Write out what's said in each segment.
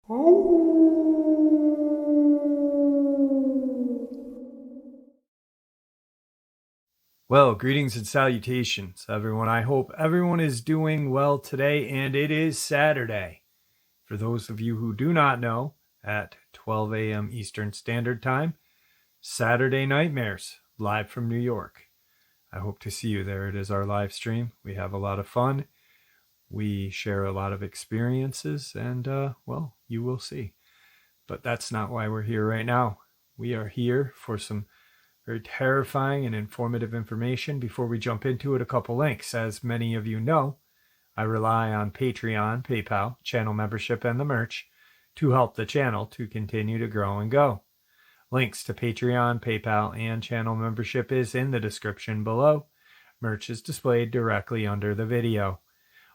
Well, greetings and salutations, everyone. I hope everyone is doing well today, and it is Saturday. For those of you who do not know, at 12 a.m. Eastern Standard Time, Saturday Nightmares, live from New York. I hope to see you there. It is our live stream. We have a lot of fun. We share a lot of experiences, and, well, you will see. But that's not why we're here right now. We are here for some very terrifying and informative information. Before we jump into it, a couple links. As many of you know, I rely on Patreon, PayPal, channel membership, and the merch to help the channel to continue to grow and go. Links to Patreon, PayPal, and channel membership is in the description below. Merch is displayed directly under the video.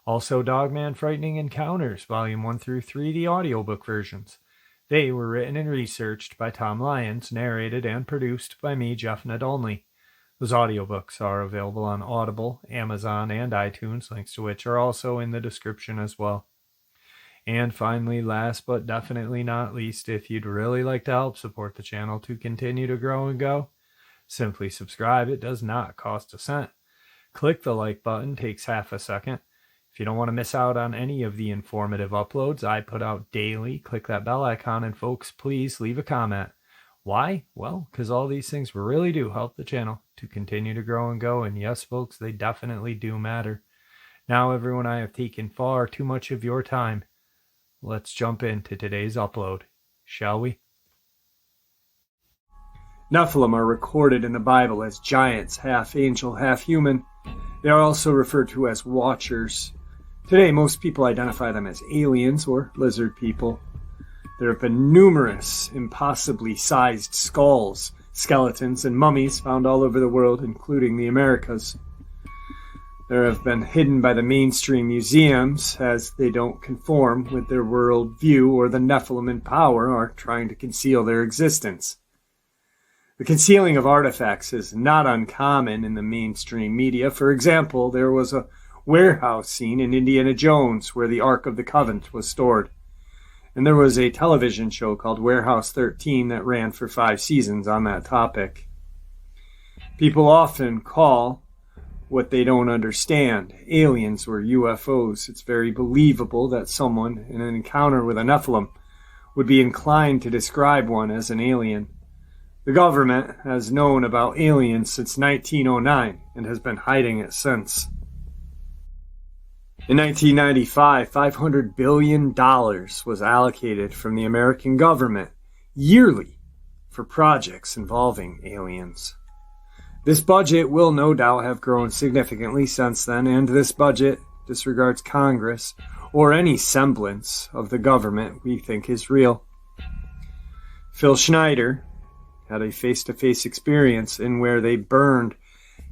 Also, Dogman Frightening Encounters, Volume 1 through 3, the audiobook versions. They were written and researched by Tom Lyons, narrated and produced by me, Jeff Nadolny. Those audiobooks are available on Audible, Amazon, and iTunes, links to which are also in the description as well. And finally, last but definitely not least, if you'd really like to help support the channel to continue to grow and go, simply subscribe. It does not cost a cent. Click the like button, takes half a second. If you don't want to miss out on any of the informative uploads I put out daily, click that bell icon, and folks, please leave a comment. Why? Well, because all these things really do help the channel to continue to grow and go, and yes, folks, they definitely do matter. Now, everyone, I have taken far too much of your time. Let's jump into today's upload, shall we? Nephilim are recorded in the Bible as giants, half angel, half human. They are also referred to as watchers. Today, most people identify them as aliens or lizard people. There have been numerous impossibly sized skulls, skeletons, and mummies found all over the world, including the Americas. They have been hidden by the mainstream museums as they don't conform with their world view, or the Nephilim in power are trying to conceal their existence. The concealing of artifacts is not uncommon in the mainstream media. For example, there was a warehouse scene in Indiana Jones where the Ark of the Covenant was stored. And there was a television show called Warehouse 13 that ran for 5 seasons on that topic. People often call what they don't understand aliens or UFOs. It's very believable that someone in an encounter with a Nephilim would be inclined to describe one as an alien. The government has known about aliens since 1909 and has been hiding it since. In 1995, $500 billion was allocated from the American government yearly for projects involving aliens. This budget will no doubt have grown significantly since then, and this budget disregards Congress or any semblance of the government we think is real. Phil Schneider had a face-to-face experience in where they burned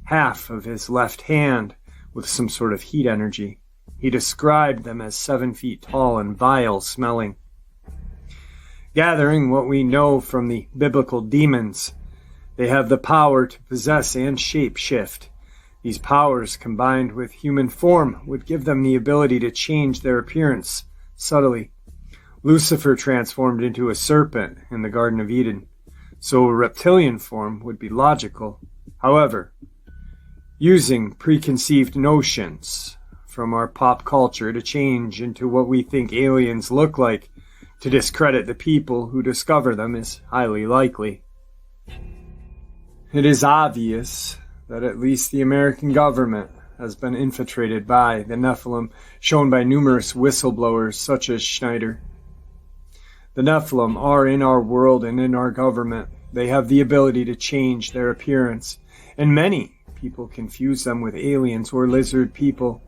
half of his left hand with some sort of heat energy. He described them as 7 feet tall and vile smelling. Gathering what we know from the biblical demons, they have the power to possess and shape-shift. These powers, combined with human form, would give them the ability to change their appearance subtly. Lucifer transformed into a serpent in the Garden of Eden, so a reptilian form would be logical. However, using preconceived notions from our pop culture to change into what we think aliens look like to discredit the people who discover them is highly likely. It is obvious that at least the American government has been infiltrated by the Nephilim, shown by numerous whistleblowers such as Schneider. The Nephilim are in our world and in our government. They have the ability to change their appearance, and many people confuse them with aliens or lizard people.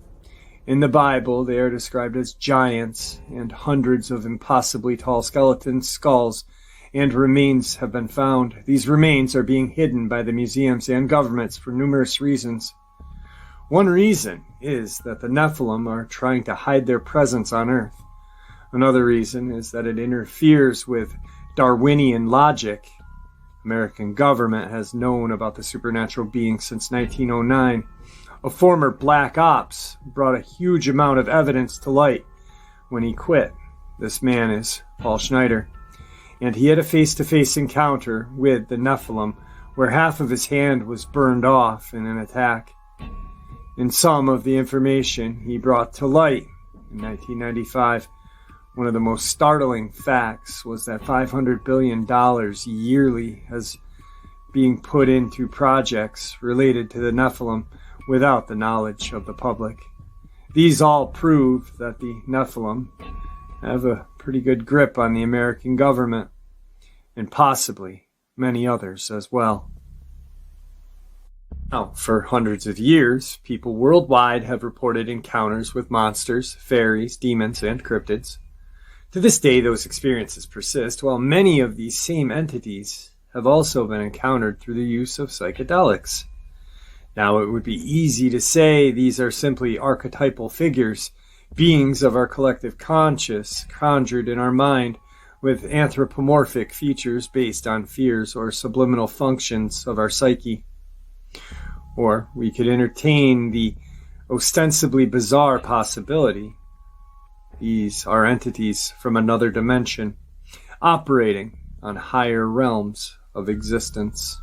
In the Bible, they are described as giants, and hundreds of impossibly tall skeletons, skulls, and remains have been found. These remains are being hidden by the museums and governments for numerous reasons. One reason is that the Nephilim are trying to hide their presence on Earth. Another reason is that it interferes with Darwinian logic. American government has known about the supernatural beings since 1909. A former black ops brought a huge amount of evidence to light when he quit. This man is Paul Schneider, and he had a face-to-face encounter with the Nephilim where half of his hand was burned off in an attack. In some of the information he brought to light in 1995, one of the most startling facts was that $500 billion yearly is being put into projects related to the Nephilim without the knowledge of the public. These all prove that the Nephilim have a pretty good grip on the American government, and possibly many others as well. Now, for hundreds of years, people worldwide have reported encounters with monsters, fairies, demons, and cryptids. To this day, those experiences persist, while many of these same entities have also been encountered through the use of psychedelics. Now, it would be easy to say these are simply archetypal figures, beings of our collective conscious, conjured in our mind with anthropomorphic features based on fears or subliminal functions of our psyche. Or we could entertain the ostensibly bizarre possibility these are entities from another dimension, operating on higher realms of existence.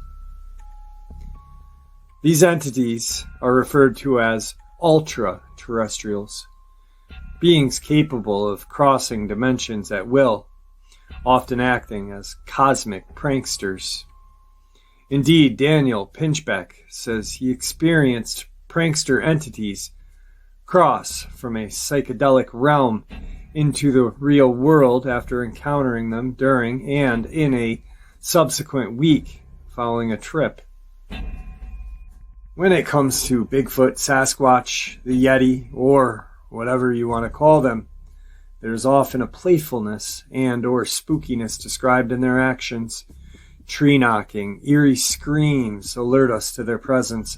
These entities are referred to as Ultraterrestrials, beings capable of crossing dimensions at will, often acting as cosmic pranksters. Indeed, Daniel Pinchbeck says he experienced prankster entities cross from a psychedelic realm into the real world after encountering them during and in a subsequent week following a trip. When it comes to Bigfoot, Sasquatch, the Yeti, or whatever you want to call them, there's often a playfulness and or spookiness described in their actions. Tree knocking, eerie screams alert us to their presence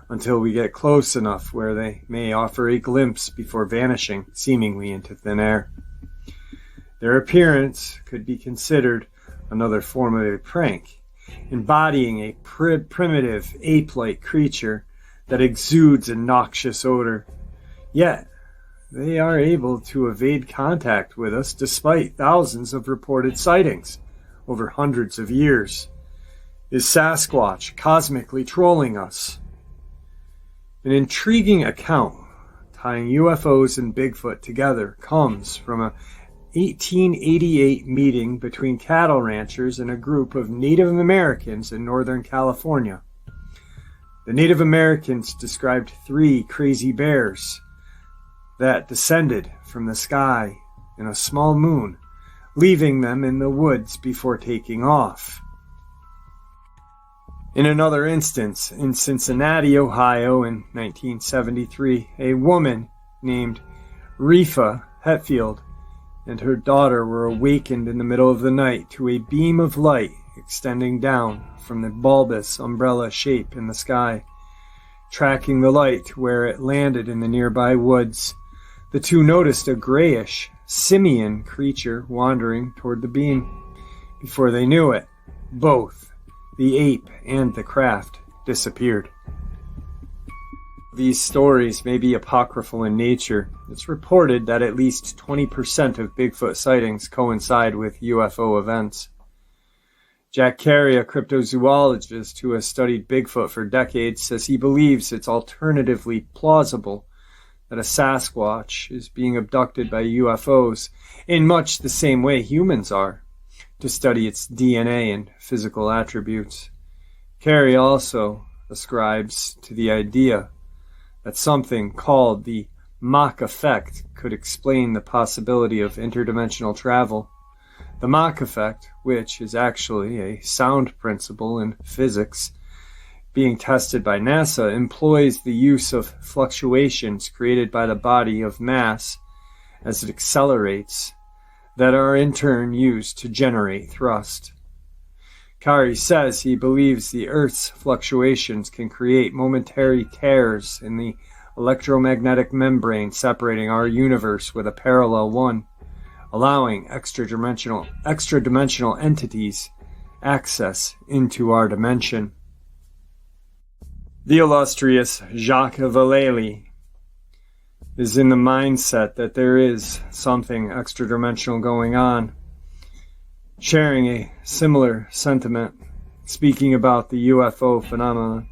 until we get close enough where they may offer a glimpse before vanishing seemingly into thin air. Their appearance could be considered another form of a prank, embodying a primitive ape-like creature that exudes a noxious odor. Yet, they are able to evade contact with us despite thousands of reported sightings over hundreds of years. Is Sasquatch cosmically trolling us? An intriguing account tying UFOs and Bigfoot together comes from a 1888 meeting between cattle ranchers and a group of Native Americans in Northern California. The Native Americans described 3 crazy bears that descended from the sky in a small moon, leaving them in the woods before taking off. In another instance, in Cincinnati, Ohio in 1973, a woman named Refa Hetfield and her daughter were awakened in the middle of the night to a beam of light extending down from the bulbous umbrella shape in the sky. Tracking the light to where it landed in the nearby woods, the two noticed a grayish, simian creature wandering toward the beam. Before they knew it, both the ape and the craft disappeared. These stories may be apocryphal in nature. It's reported that at least 20% of Bigfoot sightings coincide with UFO events. Jack Carey, a cryptozoologist who has studied Bigfoot for decades, says he believes it's alternatively plausible that a Sasquatch is being abducted by UFOs in much the same way humans are, to study its DNA and physical attributes. Carey also ascribes to the idea that something called the Mach effect could explain the possibility of interdimensional travel. The Mach effect, which is actually a sound principle in physics being tested by NASA, employs the use of fluctuations created by the body of mass as it accelerates that are in turn used to generate thrust. Carey says he believes the Earth's fluctuations can create momentary tears in the electromagnetic membrane separating our universe with a parallel one, allowing extra-dimensional entities access into our dimension. The illustrious Jacques Vallée is in the mindset that there is something extra-dimensional going on, sharing a similar sentiment, speaking about the UFO phenomenon.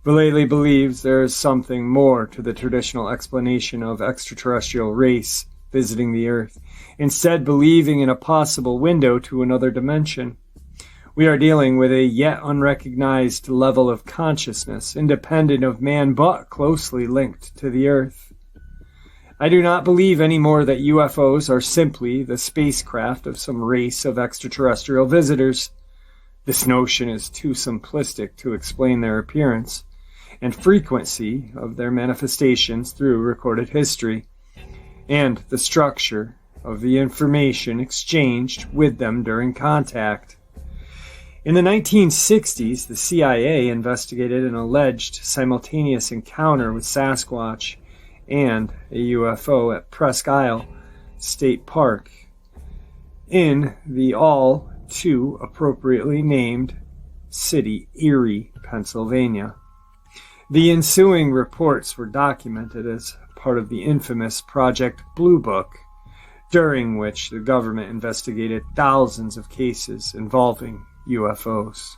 Vallely believes there is something more to the traditional explanation of extraterrestrial race visiting the Earth, instead believing in a possible window to another dimension. We are dealing with a yet unrecognized level of consciousness, independent of man but closely linked to the Earth. I do not believe anymore that UFOs are simply the spacecraft of some race of extraterrestrial visitors. This notion is too simplistic to explain their appearance and frequency of their manifestations through recorded history, and the structure of the information exchanged with them during contact. In the 1960s, the CIA investigated an alleged simultaneous encounter with Sasquatch and a UFO at Presque Isle State Park in the all too appropriately named city Erie, Pennsylvania. The ensuing reports were documented as part of the infamous Project Blue Book, during which the government investigated thousands of cases involving UFOs.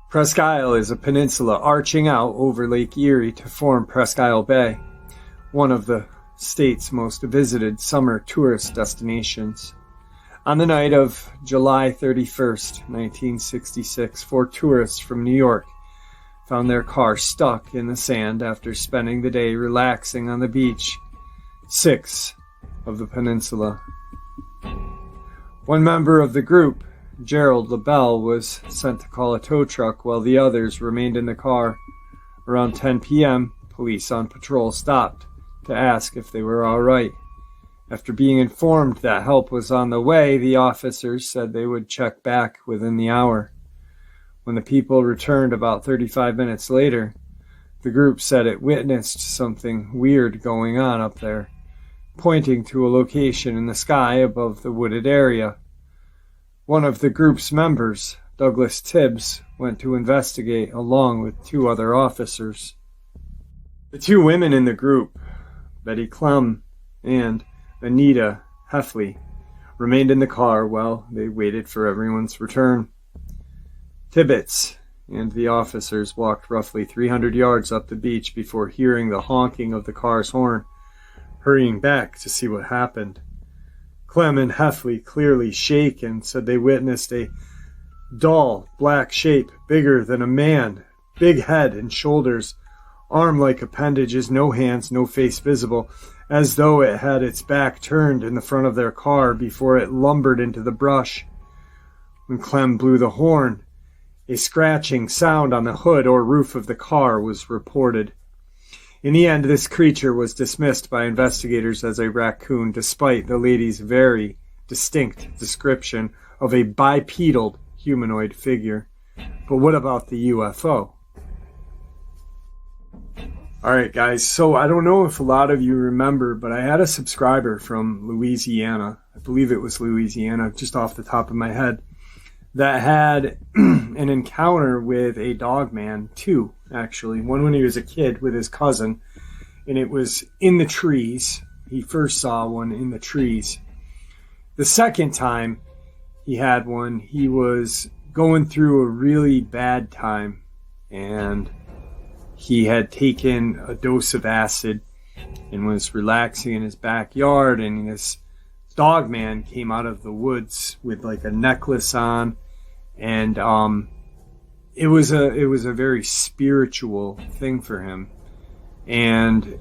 Presque Isle is a peninsula arching out over Lake Erie to form Presque Isle Bay, one of the state's most visited summer tourist destinations. On the night of July 31st, 1966, 4 tourists from New York found their car stuck in the sand after spending the day relaxing on the beach 6 of the peninsula. One member of the group, Gerald LaBelle, was sent to call a tow truck while the others remained in the car. Around 10 p.m., police on patrol stopped to ask if they were all right. After being informed that help was on the way, the officers said they would check back within the hour. When the people returned about 35 minutes later, the group said it witnessed something weird going on up there, pointing to a location in the sky above the wooded area. One of the group's members, Douglas Tibbs, went to investigate along with 2 other officers. The 2 women in the group, Betty Clem and Anita Heffley, remained in the car while they waited for everyone's return. Tibbets and the officers walked roughly 300 yards up the beach before hearing the honking of the car's horn, hurrying back to see what happened. Clem and Heffley, clearly shaken, said they witnessed a dull, black shape bigger than a man, big head and shoulders, arm-like appendages, no hands, no face visible, as though it had its back turned in the front of their car before it lumbered into the brush. When Clem blew the horn, a scratching sound on the hood or roof of the car was reported. In the end, this creature was dismissed by investigators as a raccoon, despite the lady's very distinct description of a bipedal humanoid figure. But what about the UFO? Alright guys, so I don't know if a lot of you remember, but I had a subscriber from Louisiana, I believe it was Louisiana, just off the top of my head, that had an encounter with a Dogman, 2 actually. One when he was a kid with his cousin, and it was in the trees. He first saw one in the trees. The second time he had one, he was going through a really bad time, and he had taken a dose of acid and was relaxing in his backyard, and this Dogman came out of the woods with like a necklace on, and it was a very spiritual thing for him, and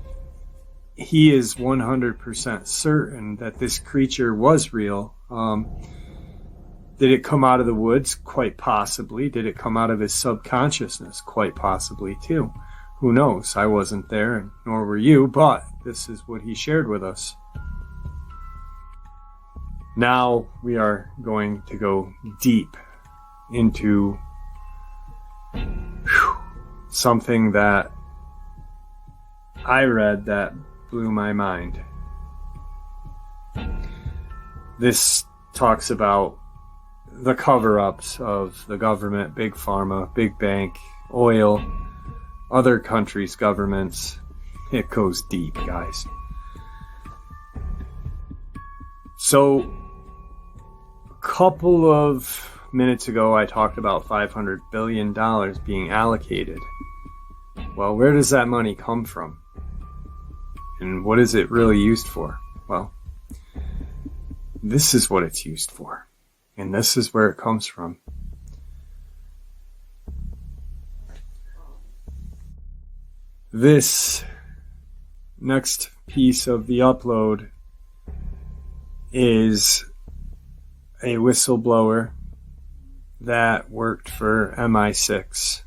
he is 100% certain that this creature was real. Did it come out of the woods? Quite possibly. Did it come out of his subconsciousness? Quite possibly too. Who knows? I wasn't there, and nor were you, but this is what he shared with us. Now we are going to go deep into something that I read that blew my mind. This talks about the cover-ups of the government, big pharma, big bank, oil, other countries' governments, It goes deep, guys. So, a couple of minutes ago, I talked about $500 billion being allocated. Well, where does that money come from? And what is it really used for? Well, this is what it's used for. And this is where it comes from. This next piece of the upload is a whistleblower that worked for MI6.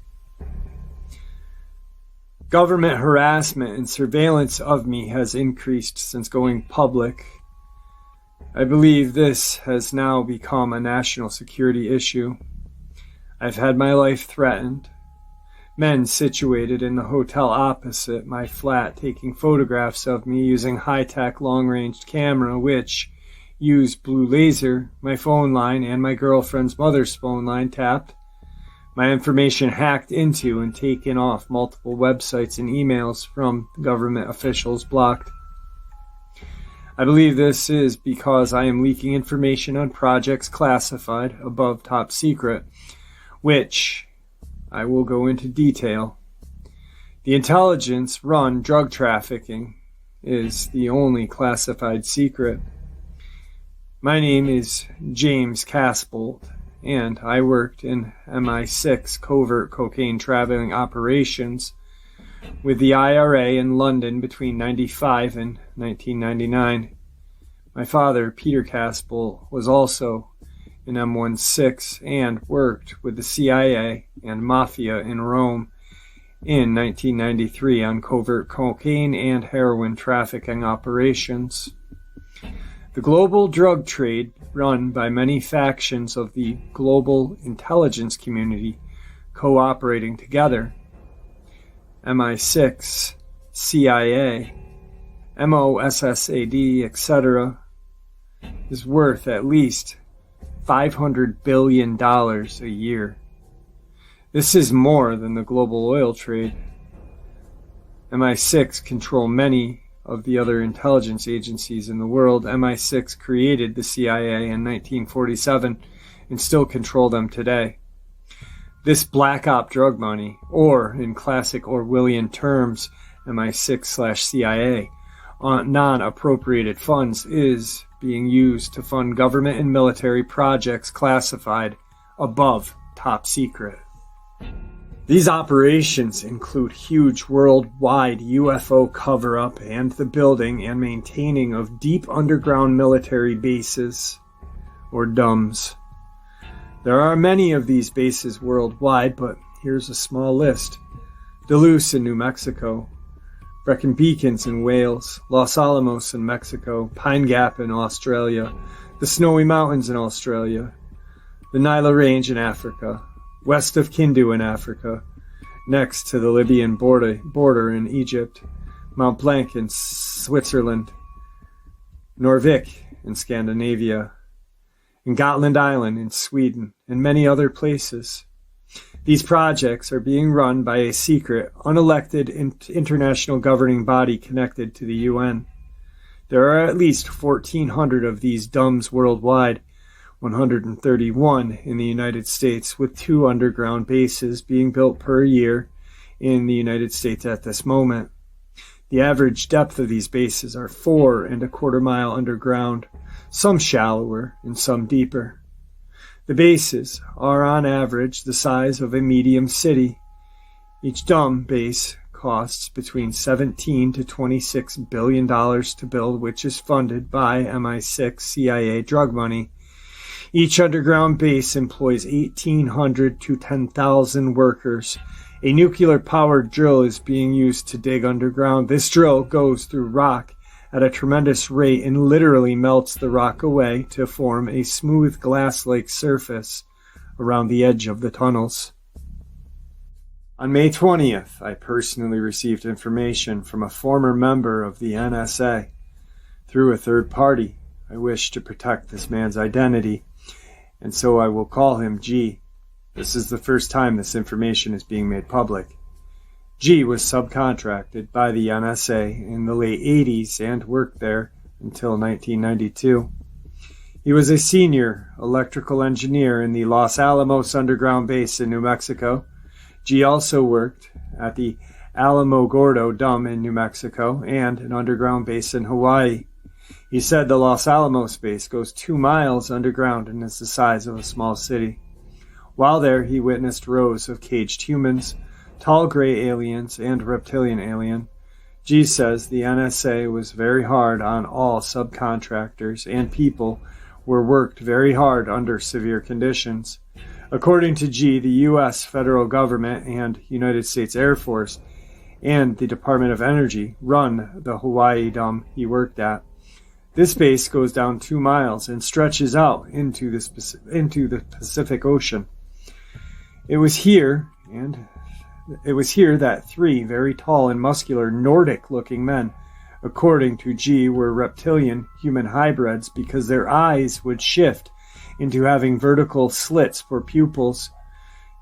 Government harassment and surveillance of me has increased since going public. I believe this has now become a national security issue. I've had my life threatened. Men situated in the hotel opposite my flat taking photographs of me using high-tech long-range camera which used blue laser, my phone line, and my girlfriend's mother's phone line tapped. My information hacked into and taken off multiple websites and emails from government officials blocked. I believe this is because I am leaking information on projects classified above top secret, which I will go into detail. The intelligence-run drug trafficking is the only classified secret. My name is James Casbolt, and I worked in MI6 covert cocaine traveling operations with the IRA in London between 1995 and 1999. My father, Peter Casbolt, was also in M16 and worked with the CIA and Mafia in Rome in 1993 on covert cocaine and heroin trafficking operations. The global drug trade, run by many factions of the global intelligence community cooperating together, MI6, CIA, MOSSAD, etc., is worth at least $500 billion a year. This is more than the global oil trade. MI6 control many of the other intelligence agencies in the world. MI6 created the CIA in 1947 and still control them today. This black op drug money, or in classic Orwellian terms, MI6/CIA, non-appropriated funds, is being used to fund government and military projects classified above top secret. These operations include huge worldwide UFO cover-up and the building and maintaining of deep underground military bases, or DUMS. There are many of these bases worldwide, but here's a small list. Dulce in New Mexico, Brecon Beacons in Wales, Los Alamos in Mexico, Pine Gap in Australia, the Snowy Mountains in Australia, the Nila Range in Africa, west of Kindu in Africa, next to the Libyan border in Egypt, Mont Blanc in Switzerland, Norvik in Scandinavia, and Gotland Island in Sweden, and many other places. These projects are being run by a secret, unelected international governing body connected to the UN. There are at least 1,400 of these DUMS worldwide, 131 in the United States, with 2 underground bases being built per year in the United States at this moment. The average depth of these bases are 4¼ mile underground, some shallower and some deeper. The bases are on average the size of a medium city. Each DUM base costs between $17 to $26 billion to build, which is funded by MI6 CIA drug money. Each underground base employs 1,800 to 10,000 workers. A nuclear-powered drill is being used to dig underground. This drill goes through rock at a tremendous rate and literally melts the rock away to form a smooth glass-like surface around the edge of the tunnels. On May 20th, I personally received information from a former member of the NSA. Through a third party, I wish to protect this man's identity, and so I will call him G. This is the first time this information is being made public. G was subcontracted by the NSA in the late 80s and worked there until 1992. He was a senior electrical engineer in the Los Alamos underground base in New Mexico. G also worked at the Alamogordo Dam in New Mexico and an underground base in Hawaii. He said the Los Alamos base goes 2 miles underground and is the size of a small city. While there, he witnessed rows of caged humans, tall gray aliens, and reptilian alien. G says the NSA was very hard on all subcontractors, and people were worked very hard under severe conditions. According to G, the U.S. federal government and United States Air Force and the Department of Energy run the Hawaii Dam he worked at. This base goes down 2 miles and stretches out into the Pacific Ocean. It was here that 3 very tall and muscular Nordic-looking men, according to G, were reptilian human hybrids because their eyes would shift into having vertical slits for pupils,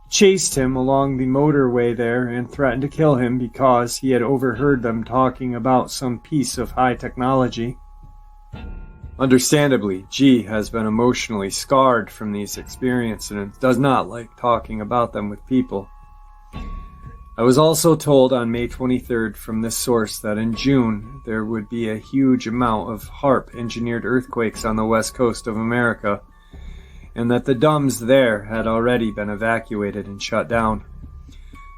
chased him along the motorway there and threatened to kill him because he had overheard them talking about some piece of high technology. Understandably, G has been emotionally scarred from these experiences and does not like talking about them with people. I was also told on May 23rd from this source that in June there would be a huge amount of HAARP-engineered earthquakes on the west coast of America, and that the DUMS there had already been evacuated and shut down.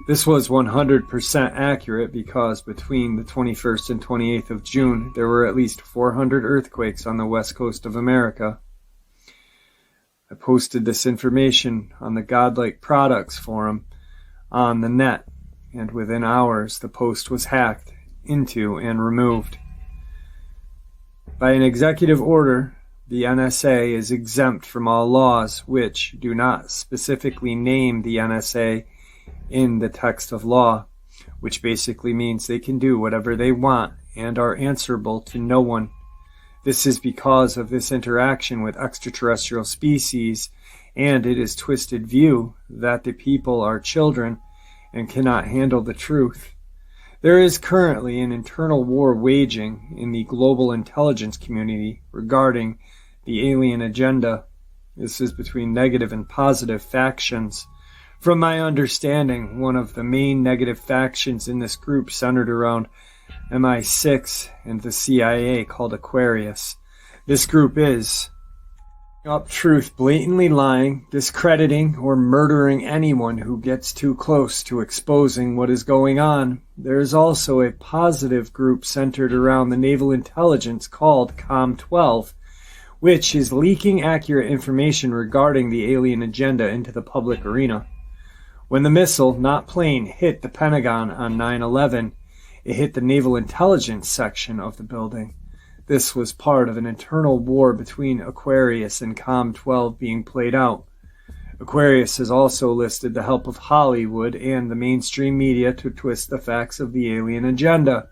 This was 100% accurate because between the 21st and 28th of June there were at least 400 earthquakes on the west coast of America. I posted this information on the Godlike Products forum on the net, and within hours the post was hacked into and removed. By an executive order, the NSA is exempt from all laws which do not specifically name the NSA in the text of law, which basically means they can do whatever they want and are answerable to no one. This is because of this interaction with extraterrestrial species and it is twisted view that the people are children and cannot handle the truth. There is currently an internal war waging in the global intelligence community regarding the alien agenda. This is between negative and positive factions. From my understanding, one of the main negative factions in this group centered around MI6 and the CIA called Aquarius. This group is up truth, blatantly lying, discrediting, or murdering anyone who gets too close to exposing what is going on. There is also a positive group centered around the naval intelligence called COM-12, which is leaking accurate information regarding the alien agenda into the public arena. When the missile, not plane, hit the Pentagon on 9/11, it hit the naval intelligence section of the building. This was part of an internal war between Aquarius and COM-12 being played out. Aquarius has also listed the help of Hollywood and the mainstream media to twist the facts of the alien agenda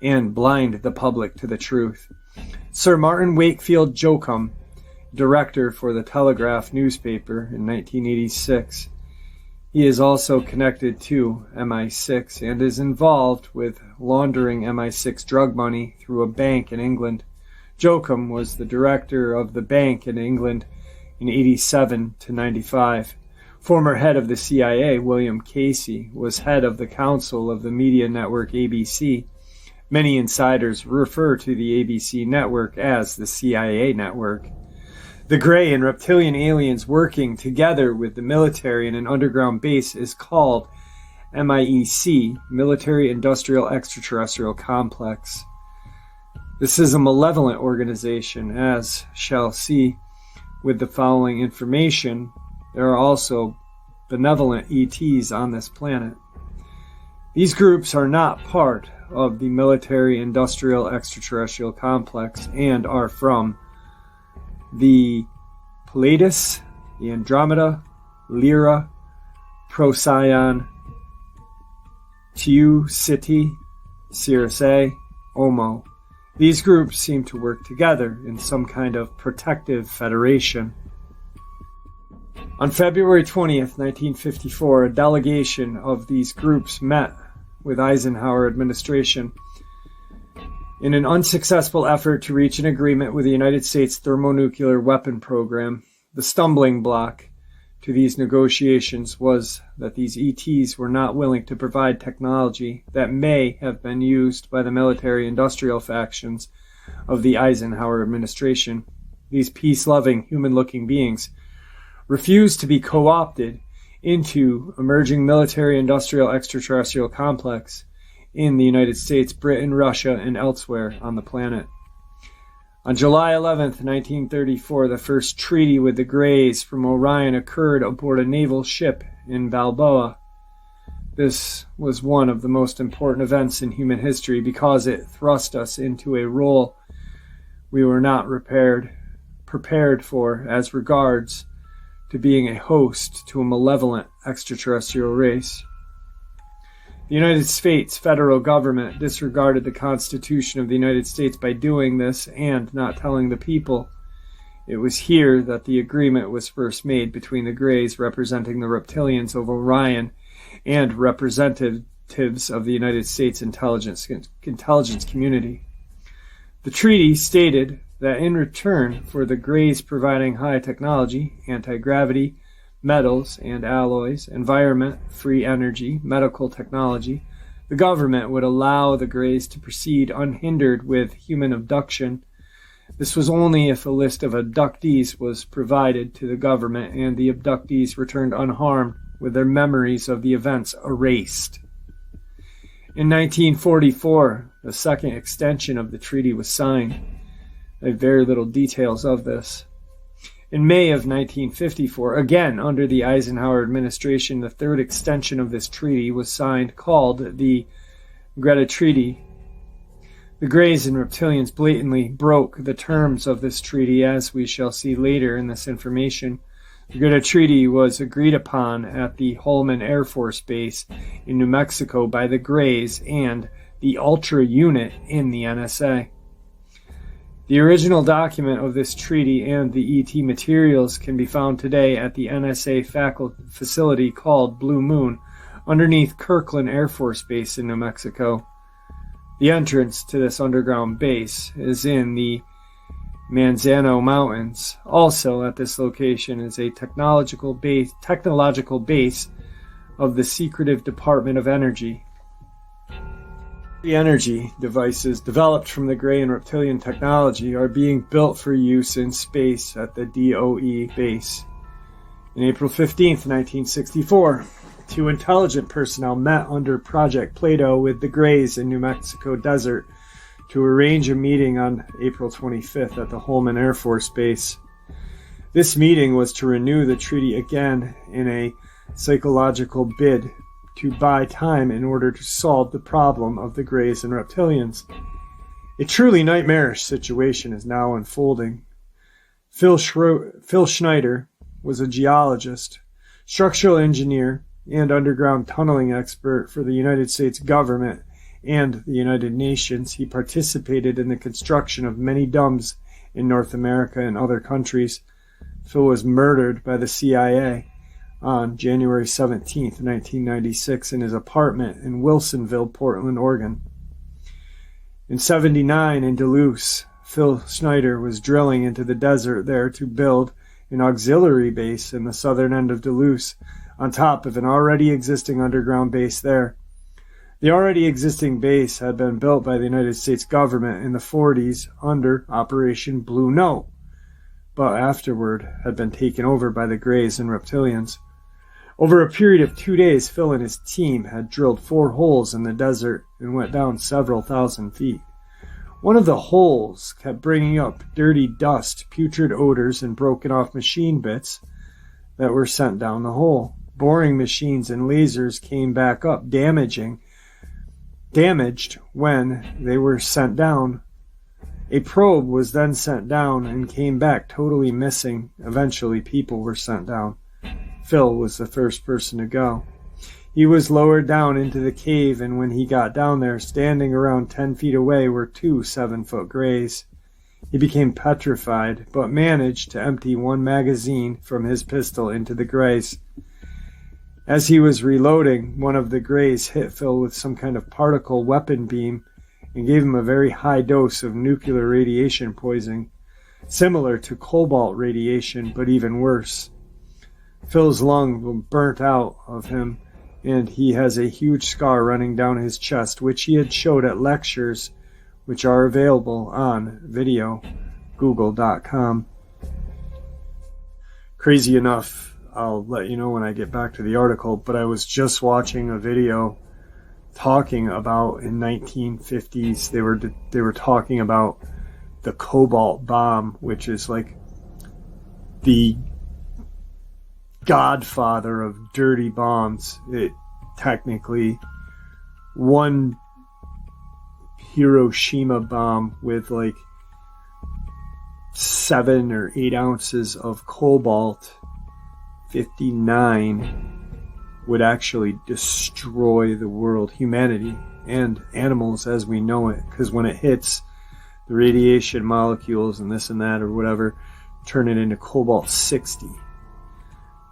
and blind the public to the truth. Sir Martin Wakefield Jokum, director for the Telegraph newspaper in 1986, he is also connected to MI6 and is involved with laundering MI6 drug money through a bank in England. Jokum was the director of the bank in England in 87 to 95. Former head of the CIA, William Casey, was head of the council of the media network ABC. Many insiders refer to the ABC network as the CIA network. The gray and reptilian aliens working together with the military in an underground base is called MIEC, Military Industrial Extraterrestrial Complex. This is a malevolent organization, as shall see with the following information. There are also benevolent ETs on this planet. These groups are not part of the Military Industrial Extraterrestrial Complex and are from the Pleiades, the Andromeda, Lyra, Procyon, Tew City, Sirius A, Omo. These groups seem to work together in some kind of protective federation. On February 20th, 1954, a delegation of these groups met with Eisenhower administration in an unsuccessful effort to reach an agreement with the United States thermonuclear weapon program. The stumbling block to these negotiations was that these ETs were not willing to provide technology that may have been used by the military-industrial factions of the Eisenhower administration. These peace-loving, human-looking beings refused to be co-opted into emerging military-industrial extraterrestrial complex in the United States, Britain, Russia, and elsewhere on the planet. On July 11th, 1934, the first treaty with the Greys from Orion occurred aboard a naval ship in Balboa. This was one of the most important events in human history because it thrust us into a role we were not prepared for as regards to being a host to a malevolent extraterrestrial race. The United States federal government disregarded the Constitution of the United States by doing this and not telling the people. It was here that the agreement was first made between the Greys, representing the reptilians of Orion, and representatives of the United States intelligence community. The treaty stated that in return for the Greys providing high technology, anti-gravity, metals and alloys, environment, free energy, medical technology, the government would allow the Greys to proceed unhindered with human abduction. This was only if a list of abductees was provided to the government and the abductees returned unharmed with their memories of the events erased. In 1944, the second extension of the treaty was signed. I have very little details of this. In May of 1954, again under the Eisenhower administration, the third extension of this treaty was signed, called the Gov'T Treaty. The Greys and reptilians blatantly broke the terms of this treaty, as we shall see later in this information. The Gov'T Treaty was agreed upon at the Holman Air Force Base in New Mexico by the Greys and the Ultra unit in the NSA. The original document of this treaty and the ET materials can be found today at the NSA facility called Blue Moon, underneath Kirkland Air Force Base in New Mexico. The entrance to this underground base is in the Manzano Mountains. Also at this location is a technological base of the secretive Department of Energy. The energy devices developed from the Grey and Reptilian technology are being built for use in space at the DOE base. On April 15th, 1964, two intelligent personnel met under Project Plato with the Greys in New Mexico desert to arrange a meeting on April 25th at the Holman Air Force Base. This meeting was to renew the treaty again in a psychological bid to buy time in order to solve the problem of the Greys and Reptilians. A truly nightmarish situation is now unfolding. Phil Schneider was a geologist, structural engineer, and underground tunneling expert for the United States government and the United Nations. He participated in the construction of many DUMS in North America and other countries. Phil was murdered by the CIA on January 17, 1996, in his apartment in Wilsonville, Portland, Oregon. In '79, in Dulce, Phil Schneider was drilling into the desert there to build an auxiliary base in the southern end of Dulce, on top of an already existing underground base there. The already existing base had been built by the United States government in the 40s under Operation Blue Note, but afterward had been taken over by the Greys and Reptilians. Over a period of 2 days, Phil and his team had drilled 4 holes in the desert and went down several thousand feet. One of the holes kept bringing up dirty dust, putrid odors, and broken off machine bits that were sent down the hole. Boring machines and lasers came back up, damaged when they were sent down. A probe was then sent down and came back totally missing. Eventually, people were sent down. Phil was the first person to go. He was lowered down into the cave, and when he got down there, standing around 10 feet away were 2 7-foot Greys. He became petrified, but managed to empty one magazine from his pistol into the Greys. As he was reloading, one of the Greys hit Phil with some kind of particle weapon beam and gave him a very high dose of nuclear radiation poisoning, similar to cobalt radiation, but even worse. Phil's lung was burnt out of him, and he has a huge scar running down his chest, which he had showed at lectures, which are available on video, Google.com. Crazy enough, I'll let you know when I get back to the article, but I was just watching a video talking about in 1950s, they were talking about the cobalt bomb, which is like the godfather of dirty bombs. It technically one Hiroshima bomb with like 7 or 8 ounces of cobalt 59 would actually destroy the world, humanity, and animals as we know it, because when it hits the radiation molecules and this and that or whatever, turn it into cobalt 60.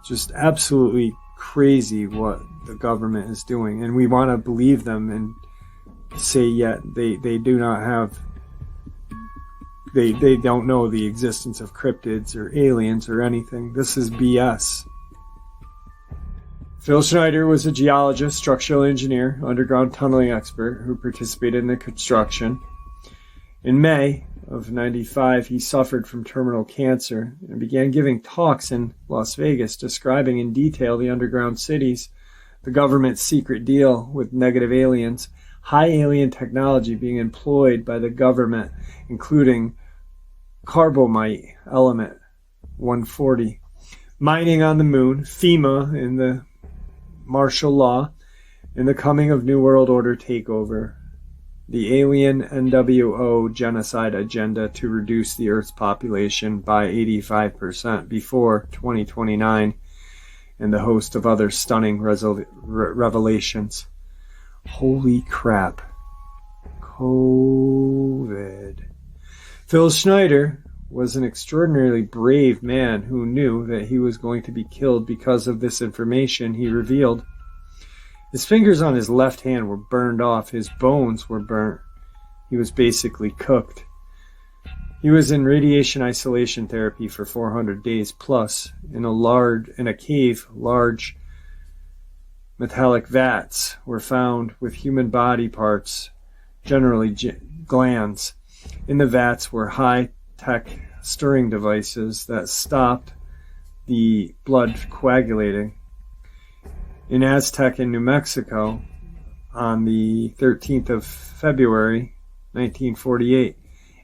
Just absolutely crazy what the government is doing, and we want to believe them and say yet they do not have, they don't know the existence of cryptids or aliens or anything. This is BS. Phil Schneider was a geologist, structural engineer, underground tunneling expert who participated in the construction. In May of '95, he suffered from terminal cancer and began giving talks in Las Vegas describing in detail the underground cities, the government's secret deal with negative aliens, high alien technology being employed by the government, including carbomite element 140, mining on the moon, FEMA in the martial law, and the coming of New World Order takeover, the alien NWO genocide agenda to reduce the Earth's population by 85% before 2029, and the host of other stunning revelations. Holy crap. COVID. Phil Schneider was an extraordinarily brave man who knew that he was going to be killed because of this information he revealed. His fingers on his left hand were burned off. His bones were burnt. He was basically cooked. He was in radiation isolation therapy for 400 days plus. In a cave, large metallic vats were found with human body parts, generally glands. In the vats were high-tech stirring devices that stopped the blood coagulating. In Aztec in New Mexico, on the 13th of February, 1948,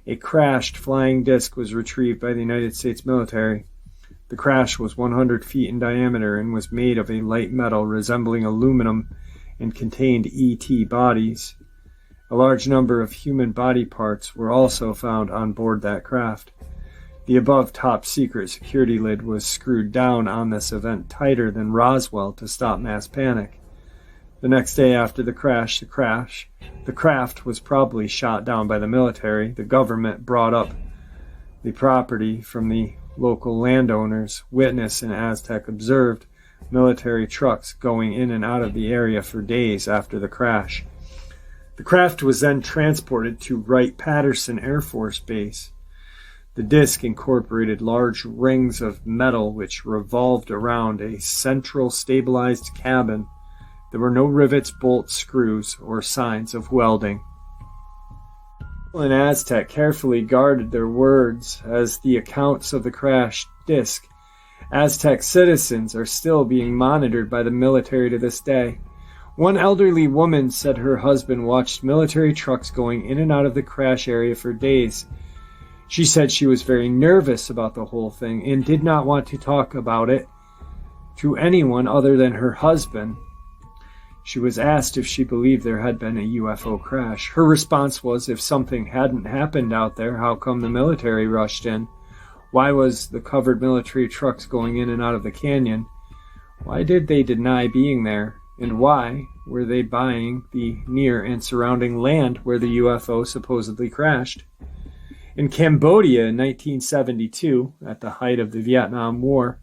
a crashed flying disc was retrieved by the United States military. The crash was 100 feet in diameter and was made of a light metal resembling aluminum and contained ET bodies. A large number of human body parts were also found on board that craft. The above top-secret security lid was screwed down on this event tighter than Roswell to stop mass panic. The next day after the craft was probably shot down by the military. The government brought up the property from the local landowners. Witness in Aztec observed military trucks going in and out of the area for days after the crash. The craft was then transported to Wright-Patterson Air Force Base. The disc incorporated large rings of metal which revolved around a central stabilized cabin. There were no rivets, bolts, screws, or signs of welding. People in Aztec carefully guarded their words as the accounts of the crashed disc. Aztec citizens are still being monitored by the military to this day. One elderly woman said her husband watched military trucks going in and out of the crash area for days. She said she was very nervous about the whole thing and did not want to talk about it to anyone other than her husband. She was asked if she believed there had been a UFO crash. Her response was, if something hadn't happened out there, how come the military rushed in? Why was the covered military trucks going in and out of the canyon? Why did they deny being there? And why were they buying the near and surrounding land where the UFO supposedly crashed? In Cambodia in 1972, at the height of the Vietnam War,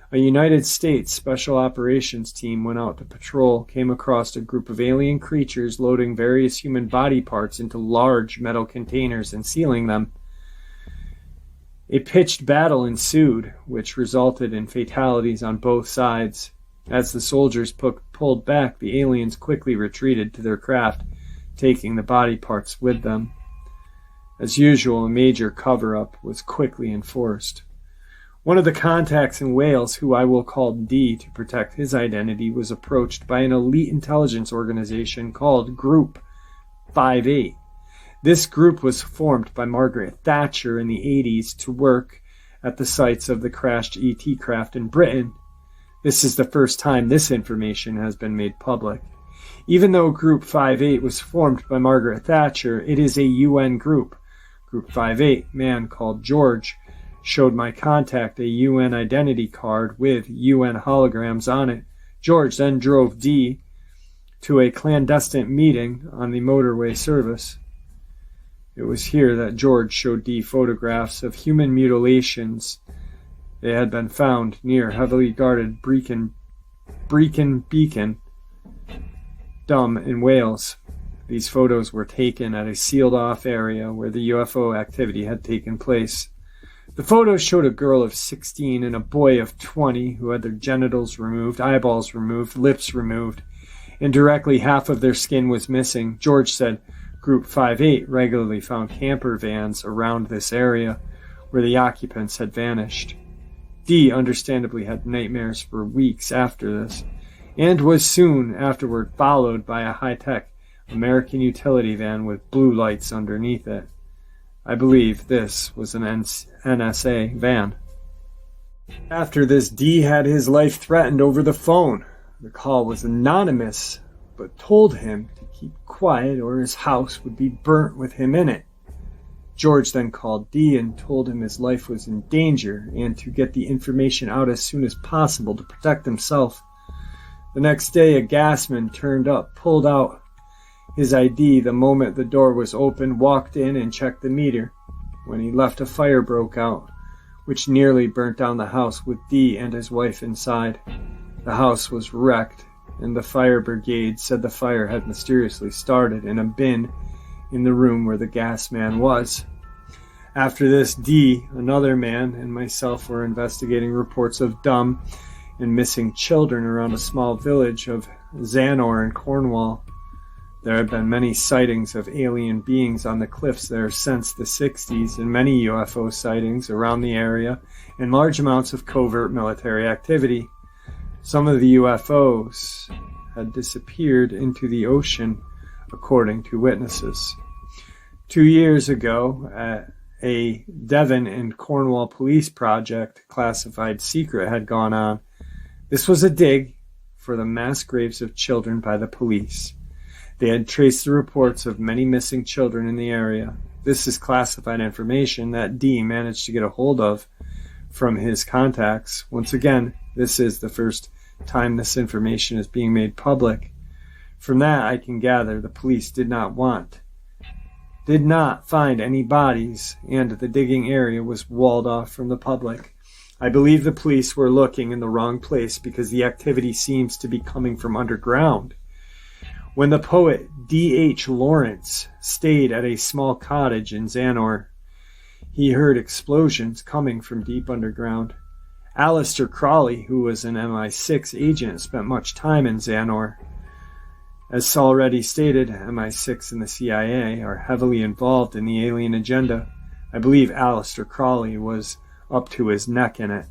A United States Special Operations team went out to patrol, came across a group of alien creatures loading various human body parts into large metal containers and sealing them. A pitched battle ensued, which resulted in fatalities on both sides. As the soldiers pulled back, the aliens quickly retreated to their craft, taking the body parts with them. As usual, a major cover-up was quickly enforced. One of the contacts in Wales, who I will call D to protect his identity, was approached by an elite intelligence organization called Group 58. This group was formed by Margaret Thatcher in the 80s to work at the sites of the crashed ET craft in Britain. This is the first time this information has been made public. Even though Group 58 was formed by Margaret Thatcher, it is a UN group. Group 58, man called George, showed my contact a UN identity card with UN holograms on it. George then drove D to a clandestine meeting on the motorway service. It was here that George showed D photographs of human mutilations. They had been found near heavily guarded Brecon Beacon Dam in Wales. These photos were taken at a sealed-off area where the UFO activity had taken place. The photos showed a girl of 16 and a boy of 20 who had their genitals removed, eyeballs removed, lips removed, and directly half of their skin was missing. George said Group 58 regularly found camper vans around this area where the occupants had vanished. D understandably had nightmares for weeks after this, and was soon afterward followed by a high-tech American utility van with blue lights underneath it. I believe this was an NSA van. After this, D had his life threatened over the phone. The call was anonymous, but told him to keep quiet or his house would be burnt with him in it. George then called D and told him his life was in danger and to get the information out as soon as possible to protect himself. The next day, a gasman turned up, pulled out his ID the moment the door was opened, walked in and checked the meter. When he left, a fire broke out, which nearly burnt down the house with D and his wife inside. The house was wrecked, and the fire brigade said the fire had mysteriously started in a bin in the room where the gas man was. After this, D, another man, and myself were investigating reports of dumb and missing children around a small village of Zanor in Cornwall. There have been many sightings of alien beings on the cliffs there since the 60s, and many UFO sightings around the area, and large amounts of covert military activity. Some of the UFOs had disappeared into the ocean, according to witnesses. 2 years ago, a Devon and Cornwall police project, classified secret, had gone on. This was a dig for the mass graves of children by the police. They had traced the reports of many missing children in the area. This is classified information that D managed to get a hold of from his contacts. Once again, this is the first time this information is being made public. From that, I can gather the police did not find any bodies, and the digging area was walled off from the public. I believe the police were looking in the wrong place because the activity seems to be coming from underground. When the poet D.H. Lawrence stayed at a small cottage in Zanor, he heard explosions coming from deep underground. Aleister Crowley, who was an MI6 agent, spent much time in Zanor. As already stated, MI6 and the CIA are heavily involved in the alien agenda. I believe Aleister Crowley was up to his neck in it.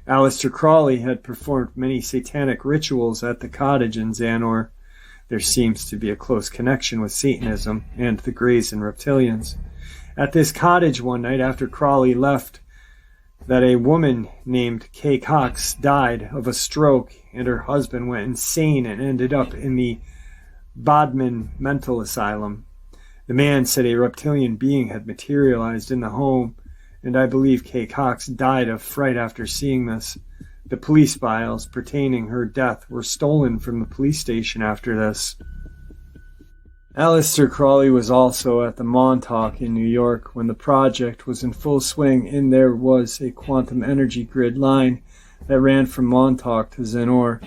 Aleister Crowley had performed many satanic rituals at the cottage in Zanor. There seems to be a close connection with Satanism and the Greys and Reptilians. At this cottage one night after Crowley left, that a woman named Kay Cox died of a stroke, and her husband went insane and ended up in the Bodmin mental asylum. The man said a reptilian being had materialized in the home, and I believe Kay Cox died of fright after seeing this. The police files pertaining her death were stolen from the police station after this. Aleister Crowley was also at the Montauk in New York when the project was in full swing, and there was a quantum energy grid line that ran from Montauk to Zenor,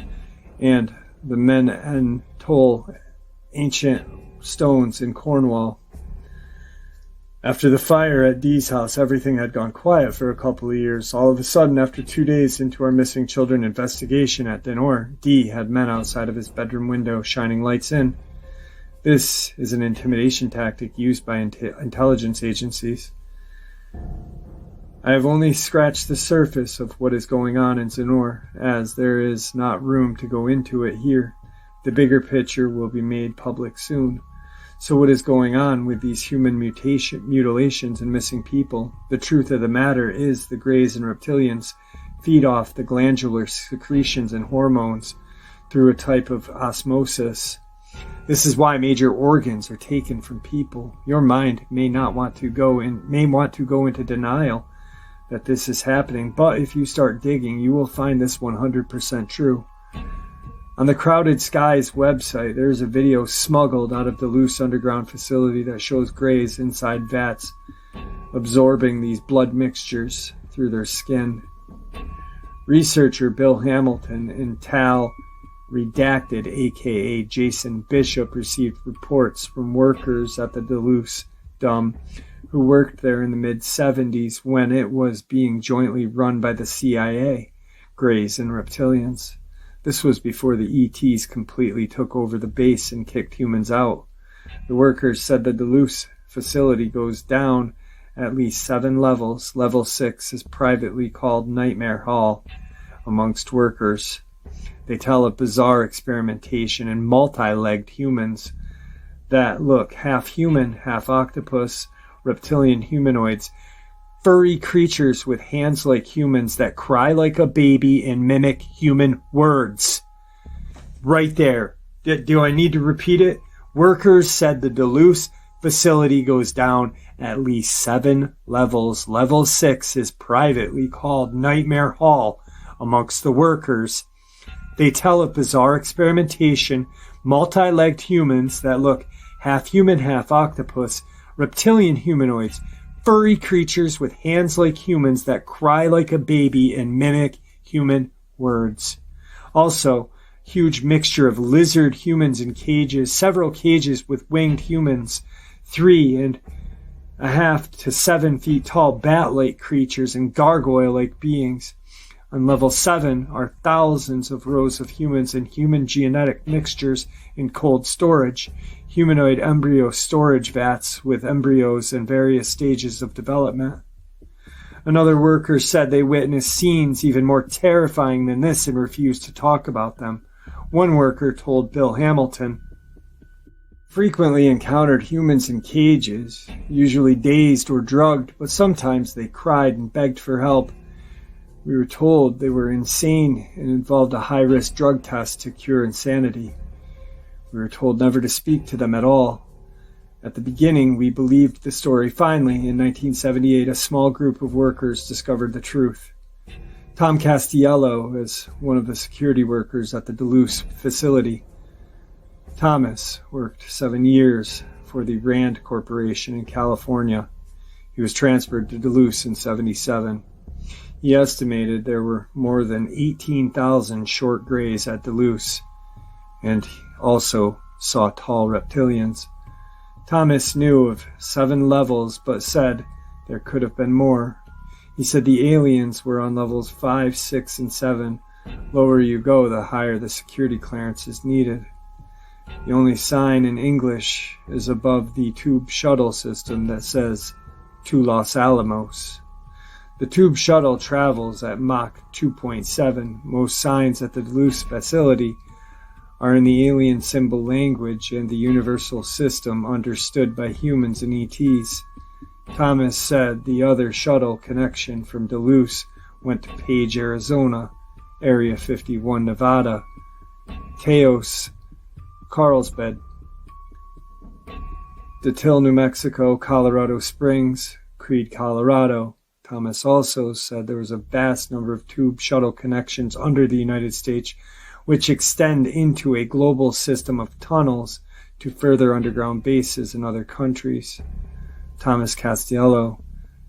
and the Men Toll ancient stones in Cornwall. After the fire at Dee's house, everything had gone quiet for a couple of years. All of a sudden, after 2 days into our missing children investigation at Denor, Dee had men outside of his bedroom window shining lights in. This is an intimidation tactic used by intelligence agencies. I have only scratched the surface of what is going on in Zenor, as there is not room to go into it here. The bigger picture will be made public soon. So what is going on with these human mutilations and missing people? The truth of the matter is the Greys and reptilians feed off the glandular secretions and hormones through a type of osmosis. This is why major organs are taken from people. Your mind may want to go into denial that this is happening, but if you start digging, you will find this 100% true. On the Crowded Skies website, there is a video smuggled out of the Dulce underground facility that shows Greys inside vats absorbing these blood mixtures through their skin. Researcher Bill Hamilton and Tal Redacted, aka Jason Bishop, received reports from workers at the Dulce Dum who worked there in the mid-70s when it was being jointly run by the CIA, Greys and reptilians. This was before the ETs completely took over the base and kicked humans out. The workers said the Dulce facility goes down at least 7 levels. Level 6 is privately called Nightmare Hall amongst workers. They tell of bizarre experimentation and multi-legged humans that look half human, half octopus, reptilian humanoids, furry creatures with hands like humans that cry like a baby and mimic human words. Right there. Do I need to repeat it? Workers said the Dulce facility goes down at least 7 levels. Level 6 is privately called Nightmare Hall amongst the workers. They tell of bizarre experimentation, multi-legged humans that look half human, half octopus, reptilian humanoids, furry creatures with hands like humans that cry like a baby and mimic human words. Also, huge mixture of lizard humans in cages, several cages with winged humans, 3.5 to 7 feet tall bat-like creatures and gargoyle-like beings. On level 7 are thousands of rows of humans and human genetic mixtures in cold storage, humanoid embryo storage vats with embryos in various stages of development. Another worker said they witnessed scenes even more terrifying than this and refused to talk about them. One worker told Bill Hamilton, frequently encountered humans in cages, usually dazed or drugged, but sometimes they cried and begged for help. We were told they were insane and involved a high-risk drug test to cure insanity. We were told never to speak to them at all. At the beginning, we believed the story. Finally, in 1978, a small group of workers discovered the truth. Tom Castiello is one of the security workers at the Dulce facility. Thomas worked 7 years for the Rand Corporation in California. He was transferred to Dulce in 1977. He estimated there were more than 18,000 short Greys at Dulce, and also saw tall reptilians. Thomas knew of 7 levels, but said there could have been more. He said the aliens were on levels 5, 6, and 7. Lower you go, the higher the security clearance is needed. The only sign in English is above the tube shuttle system that says, to Los Alamos. The tube shuttle travels at Mach 2.7. Most signs at the Dulce facility are in the alien symbol language and the universal system understood by humans and ETs. Thomas said the other shuttle connection from Dulce went to Page, Arizona, Area 51, Nevada, Teos, Carlsbad, Detil, New Mexico, Colorado Springs, Creed, Colorado. Thomas also said there was a vast number of tube shuttle connections under the United States which extend into a global system of tunnels to further underground bases in other countries. Thomas Castiello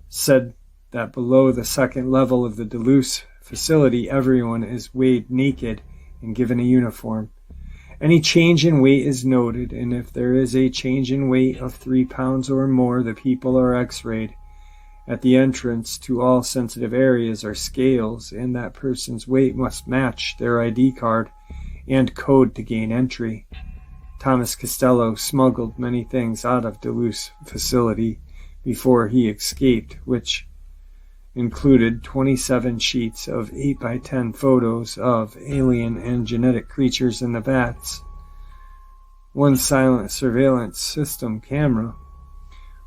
said that below the second level of the Dulce facility, everyone is weighed naked and given a uniform. Any change in weight is noted, and if there is a change in weight of 3 pounds or more, the people are x-rayed. At the entrance to all sensitive areas are scales, and that person's weight must match their ID card and code to gain entry. Thomas Costello smuggled many things out of Dulce facility before he escaped, which included 27 sheets of 8x10 photos of alien and genetic creatures in the vats, one silent surveillance system camera,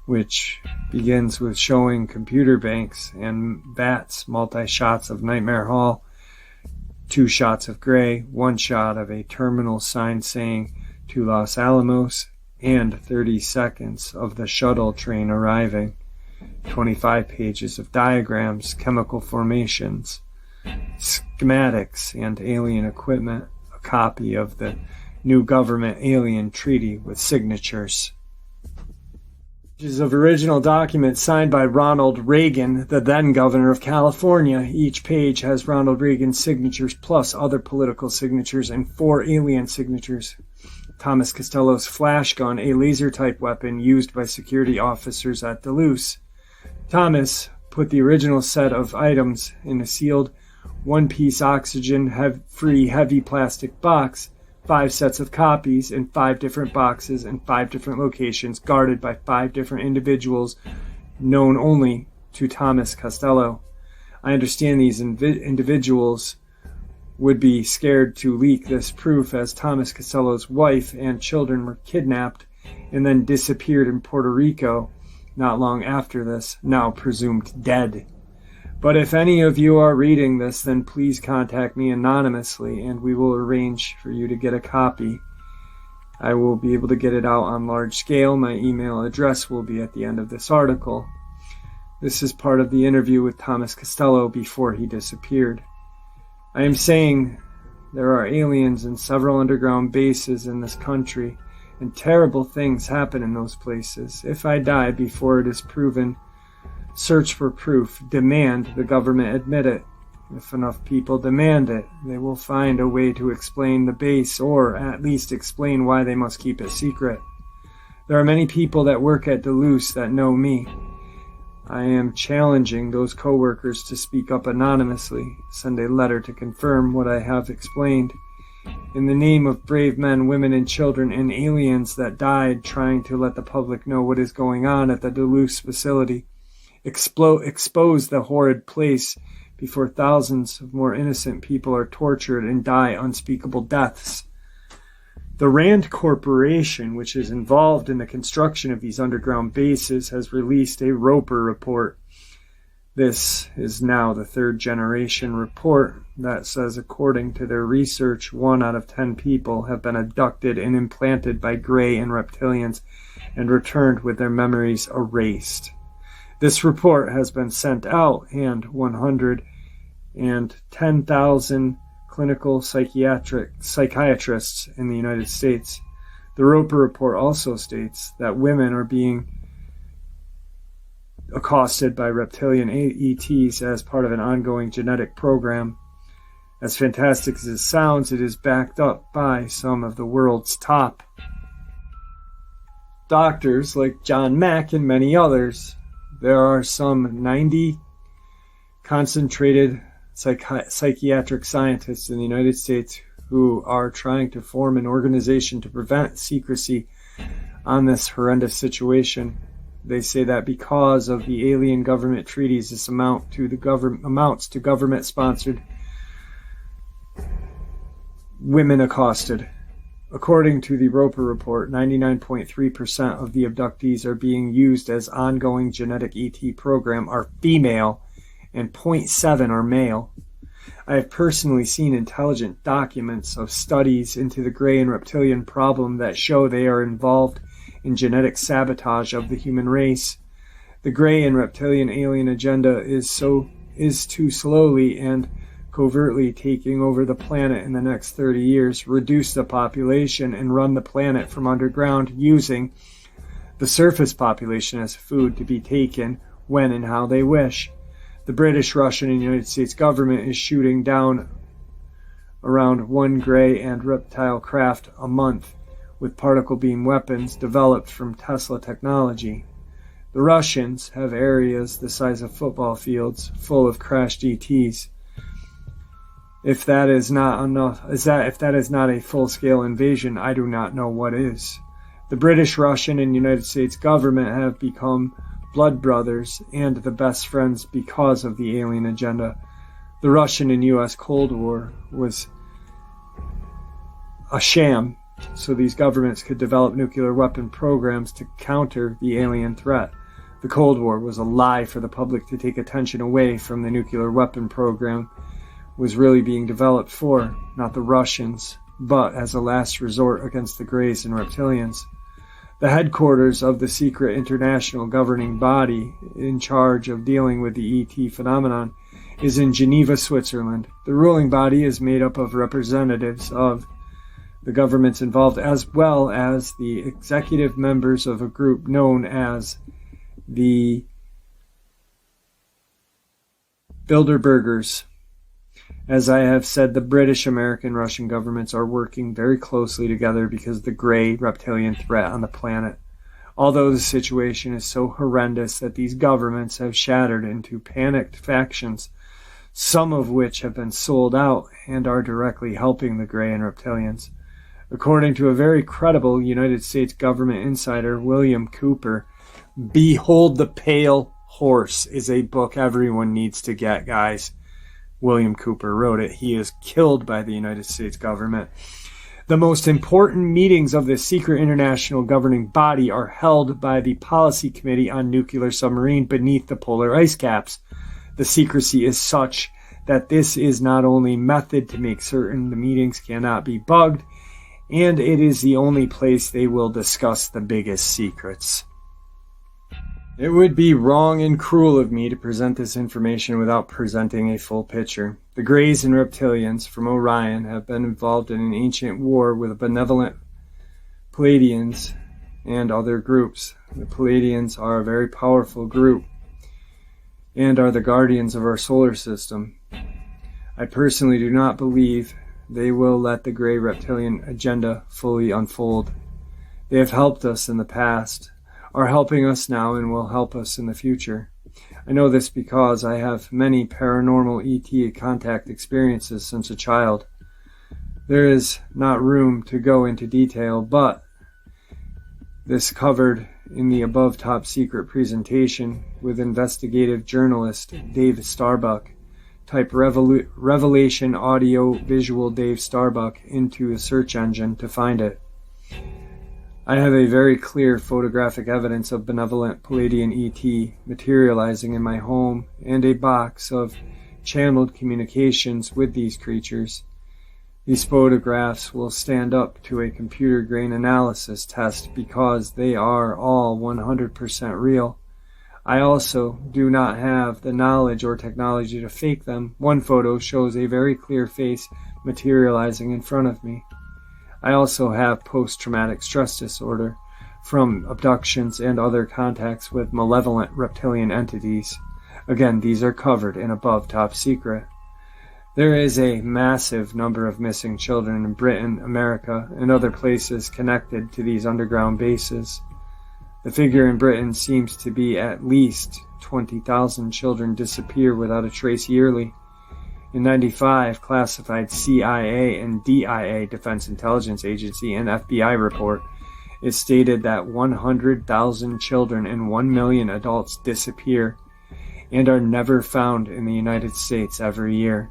which begins with showing computer banks and vats, multi-shots of Nightmare Hall, 2 shots of Gray, 1 shot of a terminal sign saying to Los Alamos, and 30 seconds of the shuttle train arriving. 25 pages of diagrams, chemical formations, schematics, and alien equipment, a copy of the new government alien treaty with signatures. Pages of original documents signed by Ronald Reagan, the then governor of California. Each page has Ronald Reagan's signatures plus other political signatures and 4 alien signatures. Thomas Costello's flash gun, a laser-type weapon used by security officers at Dulce. Thomas put the original set of items in a sealed, 1-piece oxygen-free heavy plastic box, 5 sets of copies in 5 different boxes in 5 different locations, guarded by 5 different individuals known only to Thomas Costello. I understand these individuals would be scared to leak this proof, as Thomas Costello's wife and children were kidnapped and then disappeared in Puerto Rico not long after this, now presumed dead. But if any of you are reading this, then please contact me anonymously and we will arrange for you to get a copy. I will be able to get it out on large scale. My email address will be at the end of this article. This is part of the interview with Thomas Costello before he disappeared. I am saying there are aliens in several underground bases in this country, and terrible things happen in those places. If I die before it is proven, search for proof, demand the government admit it. If enough people demand it, they will find a way to explain the base, or at least explain why they must keep it secret. There are many people that work at Dulce that know me. I am challenging those co-workers to speak up anonymously, send a letter to confirm what I have explained. In the name of brave men, women, and children, and aliens that died trying to let the public know what is going on at the Dulce facility, expose the horrid place before thousands of more innocent people are tortured and die unspeakable deaths. The Rand Corporation, which is involved in the construction of these underground bases, has released a Roper report. This is now the 3rd generation report that says, according to their research, 1 out of 10 people have been abducted and implanted by Grey and reptilians and returned with their memories erased. This report has been sent out, and 110,000 clinical psychiatrists in the United States. The Roper report also states that women are being accosted by reptilian ETs as part of an ongoing genetic program. As fantastic as it sounds, it is backed up by some of the world's top doctors like John Mack and many others. There are some 90 concentrated psychiatric scientists in the United States who are trying to form an organization to prevent secrecy on this horrendous situation. They say that because of the alien government treaties, this amounts to government-sponsored women accosted. According to the Roper report, 99.3% of the abductees are being used as ongoing genetic ET program are female, and 0.7 are male. I have personally seen intelligent documents of studies into the Grey and reptilian problem that show they are involved in genetic sabotage of the human race. The Grey and reptilian alien agenda is to slowly and covertly taking over the planet in the next 30 years, reduce the population, and run the planet from underground, using the surface population as food to be taken when and how they wish. The British, Russian, and United States government is shooting down around one gray and reptile craft a month with particle beam weapons developed from Tesla technology. The Russians have areas the size of football fields full of crashed ETs. If that is not a full-scale invasion, I do not know what is. The British, Russian, and United States government have become blood brothers and the best friends because of the alien agenda. The Russian and U.S. Cold War was a sham, so these governments could develop nuclear weapon programs to counter the alien threat. The Cold War was a lie for the public to take attention away from the nuclear weapon program was really being developed for, not the Russians, but as a last resort against the Greys and Reptilians. The headquarters of the secret international governing body in charge of dealing with the ET phenomenon is in Geneva, Switzerland. The ruling body is made up of representatives of the governments involved, as well as the executive members of a group known as the Bilderbergers. As I have said, the British, American, Russian governments are working very closely together because of the gray reptilian threat on the planet. Although the situation is so horrendous that these governments have shattered into panicked factions, some of which have been sold out and are directly helping the gray and reptilians. According to a very credible United States government insider, William Cooper, Behold the Pale Horse is a book everyone needs to get, guys. William Cooper wrote it. He is killed by the United States government. The most important meetings of the secret international governing body are held by the Policy Committee on Nuclear Submarine beneath the polar ice caps. The secrecy is such that this is not only method to make certain the meetings cannot be bugged, and it is the only place they will discuss the biggest secrets. It would be wrong and cruel of me to present this information without presenting a full picture. The Greys and Reptilians from Orion have been involved in an ancient war with benevolent Pleiadians and other groups. The Pleiadians are a very powerful group and are the guardians of our solar system. I personally do not believe they will let the Grey Reptilian agenda fully unfold. They have helped us in the past, are helping us now, and will help us in the future. I know this because I have many paranormal ET contact experiences since a child. There is not room to go into detail, but this covered in the above top secret presentation with investigative journalist Dave Starbuck. Type Revelation Audio Visual Dave Starbuck into a search engine to find it. I have a very clear photographic evidence of benevolent Pleiadian ET materializing in my home and a box of channeled communications with these creatures. These photographs will stand up to a computer grain analysis test because they are all 100% real. I also do not have the knowledge or technology to fake them. One photo shows a very clear face materializing in front of me. I also have post-traumatic stress disorder from abductions and other contacts with malevolent reptilian entities. Again, these are covered in above top secret. There is a massive number of missing children in Britain, America, and other places connected to these underground bases. The figure in Britain seems to be at least 20,000 children disappear without a trace yearly. In 1995, classified CIA and DIA, Defense Intelligence Agency, and FBI report, it stated that 100,000 children and 1 million adults disappear and are never found in the United States every year.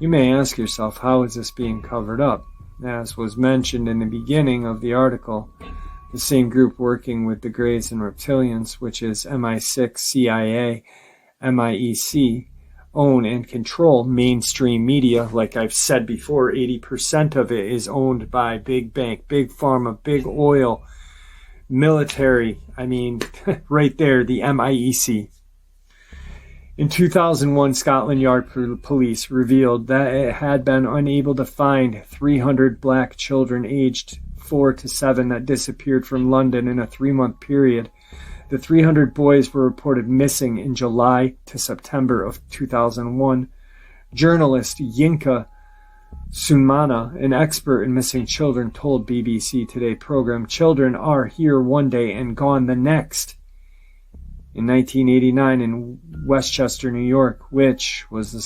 You may ask yourself, how is this being covered up? As was mentioned in the beginning of the article, the same group working with the Greys and Reptilians, which is MI6, CIA, MIEC, own and control mainstream media. Like I've said before, 80% of it is owned by big bank, big pharma, big oil, military. I mean, right there, the MIEC. In 2001, Scotland Yard Police revealed that it had been unable to find 300 black children aged 4 to 7 that disappeared from London in a 3-month period. The 300 boys were reported missing in July to September of 2001. Journalist Yinka Sunmana, an expert in missing children, told BBC Today program, "Children are here one day and gone the next." In 1989 in Westchester, New York, which was the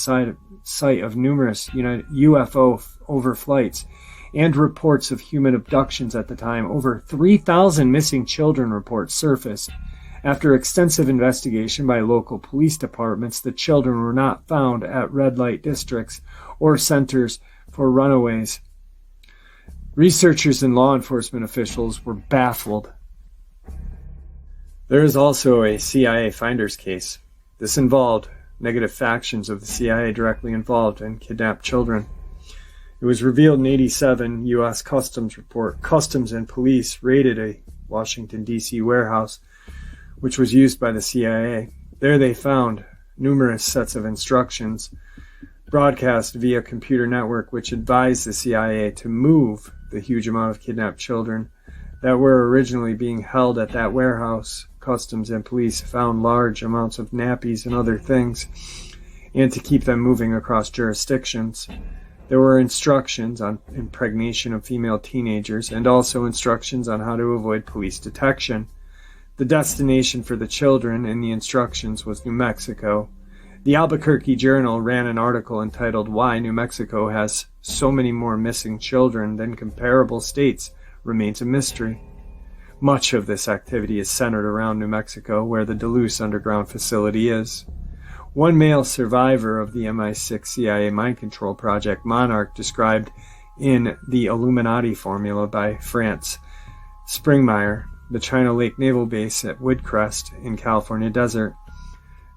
site of numerous UFO overflights and reports of human abductions at the time, over 3,000 missing children reports surfaced. After extensive investigation by local police departments, the children were not found at red light districts or centers for runaways. Researchers and law enforcement officials were baffled. There is also a CIA finder's case. This involved negative factions of the CIA directly involved in kidnapped children. It was revealed in 1987 U.S. Customs report. Customs and police raided a Washington, D.C. warehouse, which was used by the CIA. There they found numerous sets of instructions broadcast via computer network, which advised the CIA to move the huge amount of kidnapped children that were originally being held at that warehouse. Customs and police found large amounts of nappies and other things, and to keep them moving across jurisdictions. There were instructions on impregnation of female teenagers and also instructions on how to avoid police detection. The destination for the children in the instructions was New Mexico. The Albuquerque Journal ran an article entitled "Why New Mexico Has So Many More Missing Children Than Comparable States Remains a Mystery." Much of this activity is centered around New Mexico, where the Dulce underground facility is. One male survivor of the MI6 CIA mind control project, Monarch, described in The Illuminati Formula by France Springmeyer, the China Lake Naval Base at Woodcrest in California desert.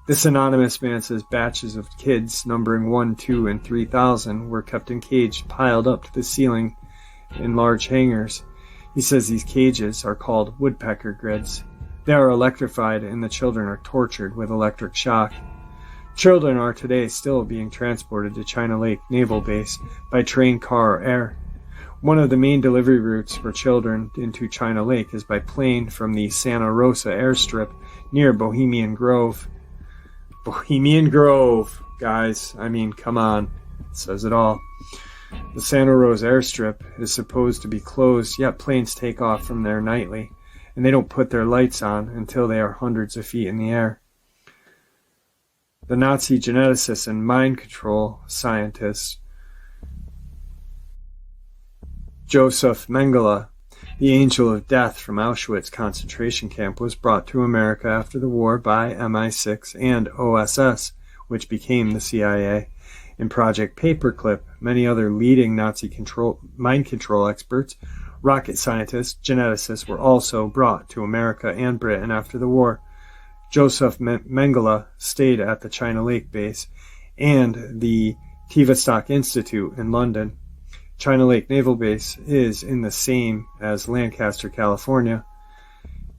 This anonymous man says batches of kids numbering 1, 2, and 3,000 were kept in cages piled up to the ceiling in large hangars. He says these cages are called woodpecker grids. They are electrified and the children are tortured with electric shock. Children are today still being transported to China Lake Naval Base by train, car, or air. One of the main delivery routes for children into China Lake is by plane from the Santa Rosa airstrip near Bohemian Grove. Bohemian Grove, guys. I mean, come on. It says it all. The Santa Rosa airstrip is supposed to be closed, yet planes take off from there nightly, and they don't put their lights on until they are hundreds of feet in the air. The Nazi geneticist and mind control scientist Joseph Mengele, the angel of death from Auschwitz concentration camp, was brought to America after the war by MI6 and OSS, which became the CIA. In Project Paperclip, many other leading Nazi mind control experts, rocket scientists, geneticists were also brought to America and Britain after the war. Joseph Mengele stayed at the China Lake base and the Tavistock Institute in London. China Lake Naval Base is in the same as Lancaster, California.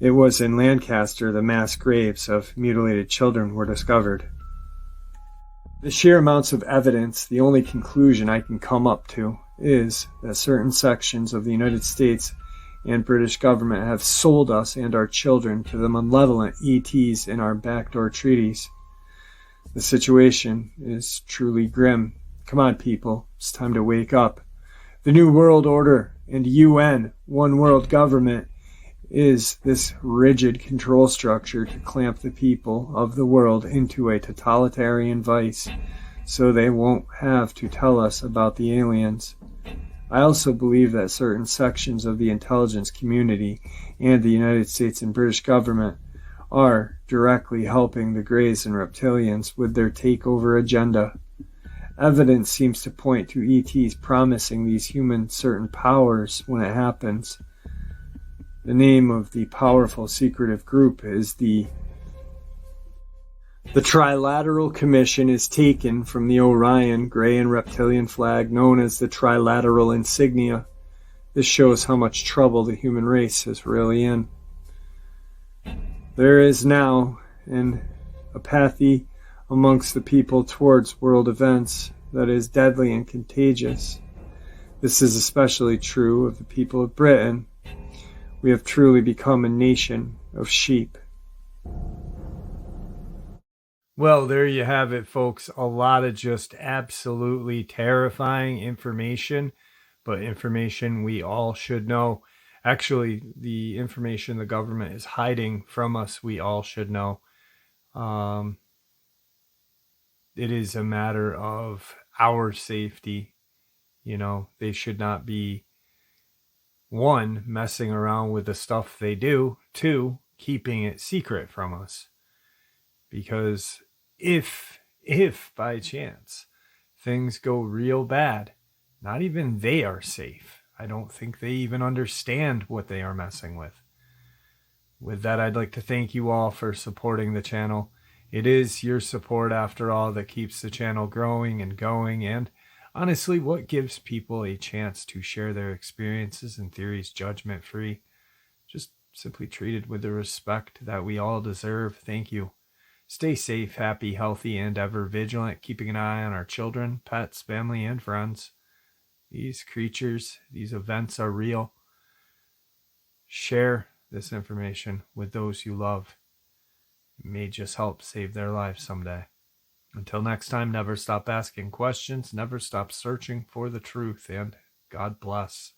It was in Lancaster the mass graves of mutilated children were discovered. The sheer amounts of evidence, the only conclusion I can come up to is that certain sections of the United States and British government have sold us and our children to the malevolent ETs in our backdoor treaties. The situation is truly grim. Come on, people, it's time to wake up. The New World Order and UN, one world government, is this rigid control structure to clamp the people of the world into a totalitarian vice so they won't have to tell us about the aliens. I also believe that certain sections of the intelligence community and the United States and British government are directly helping the Greys and reptilians with their takeover agenda. Evidence seems to point to ETs promising these humans certain powers when it happens. The name of the powerful secretive group is the Trilateral Commission is taken from the Orion gray and reptilian flag known as the Trilateral Insignia. This shows how much trouble the human race is really in. There is now an apathy amongst the people towards world events that is deadly and contagious. This is especially true of the people of Britain. We have truly become a nation of sheep. Well, there you have it, folks. A lot of just absolutely terrifying information, but information we all should know. Actually, the information the government is hiding from us, we all should know. It is a matter of our safety. You know, they should not be, one, messing around with the stuff they do, two, keeping it secret from us. Because if by chance things go real bad, not even they are safe. I don't think they even understand what they are messing with. With that, I'd like to thank you all for supporting the channel. It is your support, after all, that keeps the channel growing and going, and honestly, what gives people a chance to share their experiences and theories judgment-free, just simply treated with the respect that we all deserve. Thank you. Stay safe, happy, healthy, and ever vigilant, keeping an eye on our children, pets, family, and friends. These creatures, these events are real. Share this information with those you love. It may just help save their lives someday. Until next time, never stop asking questions, never stop searching for the truth, and God bless.